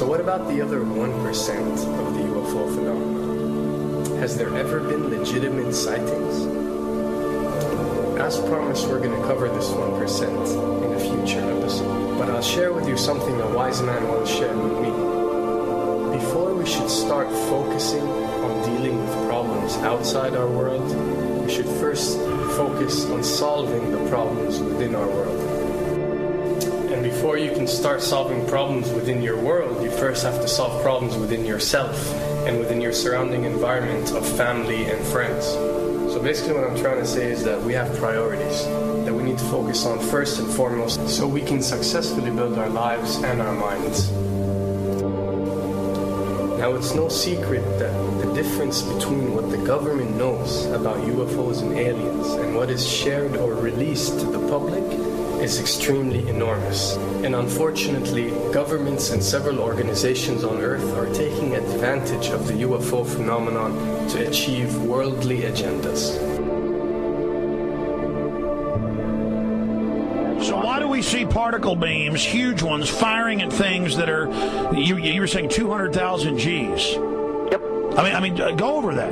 So what about the other 1% of the UFO phenomenon? Has there ever been legitimate sightings? As promised, we're going to cover this 1% in a future episode. But I'll share with you something a wise man once shared with me. Before we should start focusing on dealing with problems outside our world, we should first focus on solving the problems within our world. And before you can start solving problems within your world, you first have to solve problems within yourself and within your surrounding environment of family and friends. So basically what I'm trying to say is that we have priorities that we need to focus on first and foremost so we can successfully build our lives and our minds. Now, it's no secret that the difference between what the government knows about UFOs and aliens and what is shared or released to the public is extremely enormous. And unfortunately, governments and several organizations on Earth are taking advantage of the UFO phenomenon to achieve worldly agendas. So why do we see particle beams, huge ones, firing at things that are, you were saying 200,000 Gs? Yep. I mean, go over that.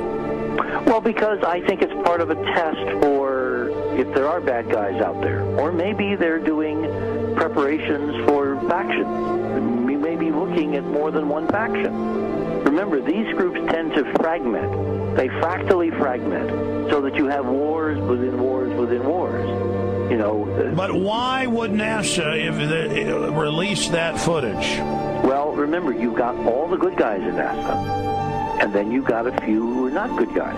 Well, because I think it's part of a test for if there are bad guys out there. Or maybe they're doing preparations for factions. We may be looking at more than one faction. Remember, these groups tend to fragment. They fractally fragment so that you have wars within wars within wars. You know. But why would NASA release that footage? Well, remember, you've got all the good guys in NASA, and then you've got a few who are not good guys.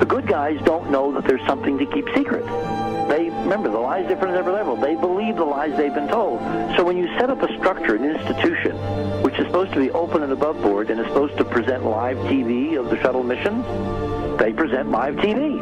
The good guys don't know that there's something to keep secret. Remember, the lie's different at every level. They believe the lies they've been told. So when you set up a structure, an institution, which is supposed to be open and above board and is supposed to present live TV of the shuttle missions, they present live TV.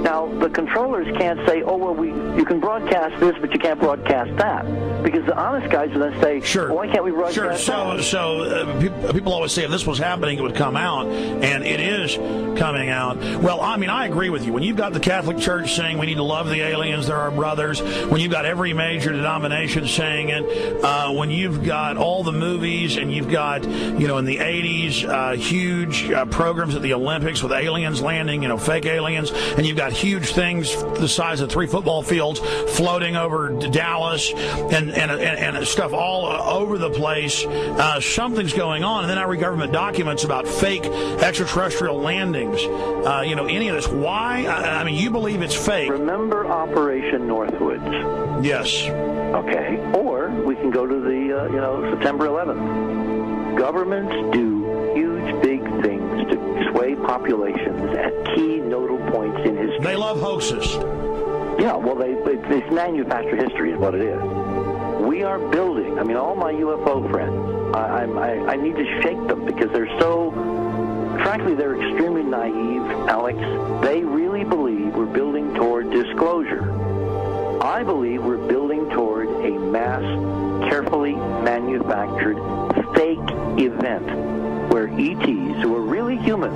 Now, the controllers can't say, oh, well, you can broadcast this, but you can't broadcast that. Because the honest guys will then say, sure. Well, why can't we broadcast that? So people always say if this was happening, it would come out, and it is coming out. Well, I mean, I agree with you. When you've got the Catholic Church saying we need to love the aliens, they're our brothers, when you've got every major denomination saying it, when you've got all the movies, and you've got, in the 80s, huge programs at the Olympics with aliens landing, fake aliens, and you've got huge things the size of 3 football fields floating over Dallas and stuff all over the place. Something's going on. And then I read government documents about fake extraterrestrial landings. Any of this. Why? I mean, you believe it's fake. Remember Operation Northwoods? Yes. Okay. Or we can go to the, September 11th. Governments do huge, big things to sway populations at key nodal points in history. They love hoaxes. Yeah, well, they manufacture history is what it is. We are building, all my UFO friends, I need to shake them because they're so, frankly, they're extremely naive, Alex. They really believe we're building toward disclosure. I believe we're building toward a mass, carefully manufactured fake event where ETs, who are really humans,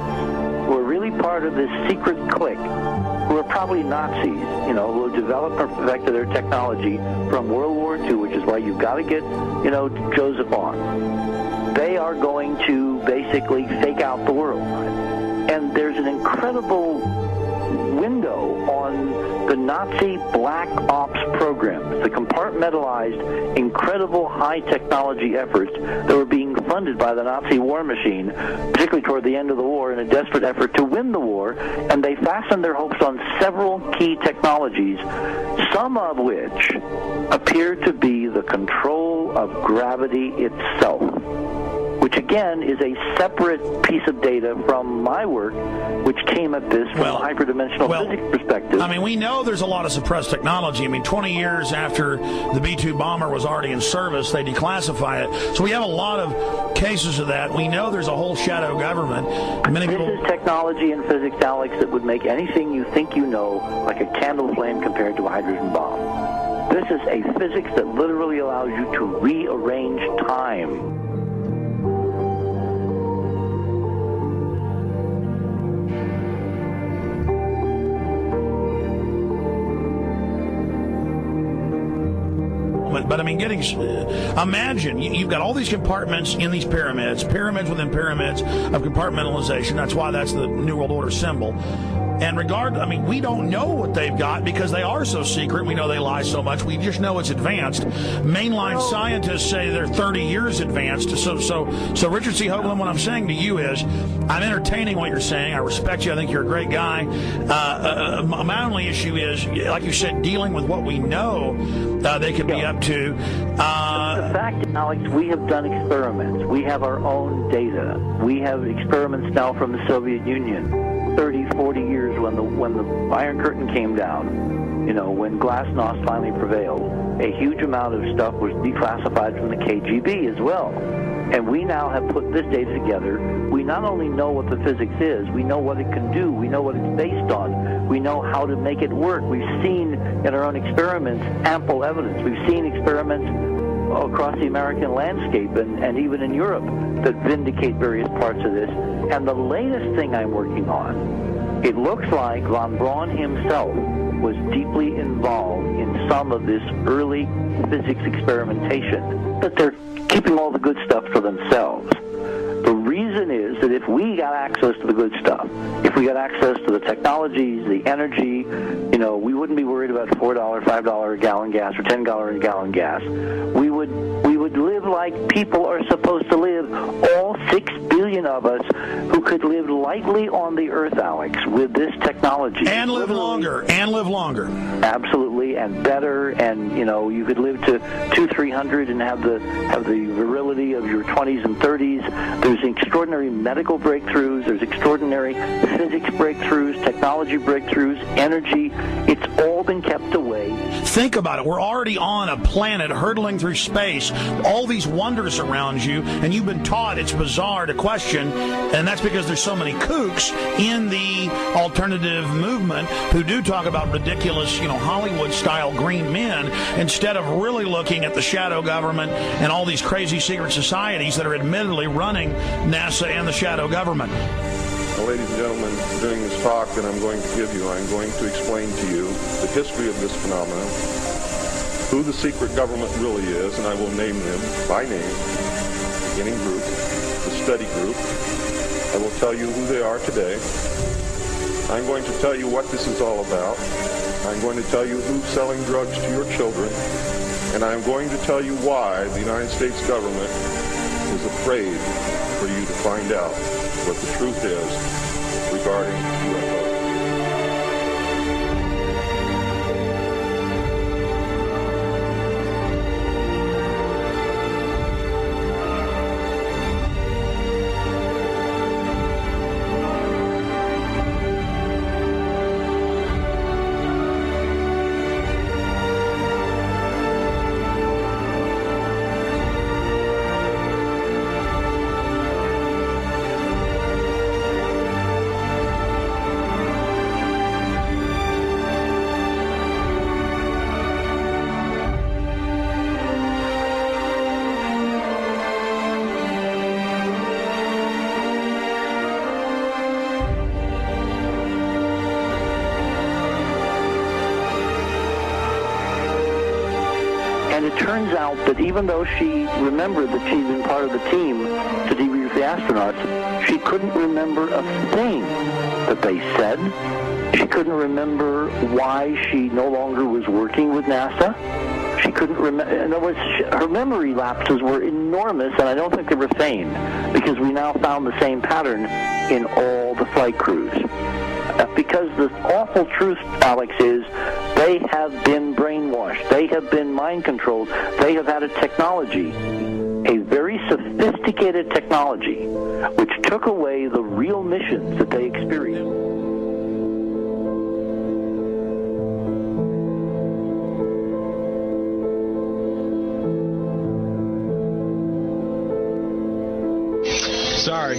who are really part of this secret clique, who are probably Nazis, who have developed and perfected their technology from World War II, which is why you've got to get, Joseph on. They are going to basically fake out the world. And there's an incredible window on the Nazi black ops programs, the compartmentalized, incredible high technology efforts that were being funded by the Nazi war machine, particularly toward the end of the war, in a desperate effort to win the war, and they fastened their hopes on several key technologies, some of which appear to be the control of gravity itself, which again is a separate piece of data from my work, which came at this from a hyperdimensional physics perspective. I mean, we know there's a lot of suppressed technology. 20 years after the B-2 bomber was already in service, they declassify it. So we have a lot of cases of that. We know there's a whole shadow government. This is technology and physics, Alex, that would make anything you think you know like a candle flame compared to a hydrogen bomb. This is a physics that literally allows you to rearrange time. experiment. But I mean, imagine you've got all these compartments in these pyramids within pyramids of compartmentalization. That's why that's the New World Order symbol. And we don't know what they've got because they are so secret. We know they lie so much. We just know it's advanced. Mainline scientists say they're 30 years advanced. So Richard C. Hoagland, what I'm saying to you is, I'm entertaining what you're saying. I respect you. I think you're a great guy. My only issue is, like you said, dealing with what we know they could be up to. The fact, Alex, we have done experiments. We have our own data. We have experiments now from the Soviet Union. 30, 40 years when the Iron Curtain came down, when glasnost finally prevailed, a huge amount of stuff was declassified from the KGB as well. And we now have put this data together. We not only know what the physics is, we know what it can do, we know what it's based on, we know how to make it work. We've seen in our own experiments ample evidence. We've seen experiments across the American landscape and even in Europe that vindicate various parts of this. And the latest thing I'm working on, it looks like von Braun himself was deeply involved in some of this early physics experimentation, but they're keeping all the good stuff for themselves. The reason is that if we got access to the good stuff, if we got access to the technologies, the energy, we wouldn't be worried about $4, $5 a gallon gas or $10 a gallon gas. We would live like people are supposed to live, all 6 billion of us who could live lightly on the earth, Alex, with this technology. And live longer. Absolutely, and better, and you could live to 200-300 and have the virility of your 20s and 30s. There's extraordinary medical breakthroughs, there's extraordinary physics breakthroughs, technology breakthroughs, energy. It's all been kept away. Think about it. We're already on a planet hurtling through space, all these wonders around you, and you've been taught it's bizarre to question, and that's because there's so many kooks in the alternative movement who do talk about ridiculous, Hollywood-style green men, instead of really looking at the shadow government and all these crazy secret societies that are admittedly running NASA and the shadow government. Well, ladies and gentlemen, during this talk that I'm going to give you, I'm going to explain to you the history of this phenomenon, who the secret government really is, and I will name them by name, beginning group, the study group. I will tell you who they are today. I'm going to tell you what this is all about. I'm going to tell you who's selling drugs to your children, and I'm going to tell you why the United States government is afraid for you to find out what the truth is regarding UFOs. And it turns out that even though she remembered that she'd been part of the team to debrief the astronauts, she couldn't remember a thing that they said. She couldn't remember why she no longer was working with NASA. She couldn't remember. In other words, her memory lapses were enormous, and I don't think they were feigned, because we now found the same pattern in all the flight crews. Because the awful truth, Alex, is they have been brainwashed. They have been mind controlled. They have had a technology, a very sophisticated technology, which took away the real missions that they experienced. Sorry.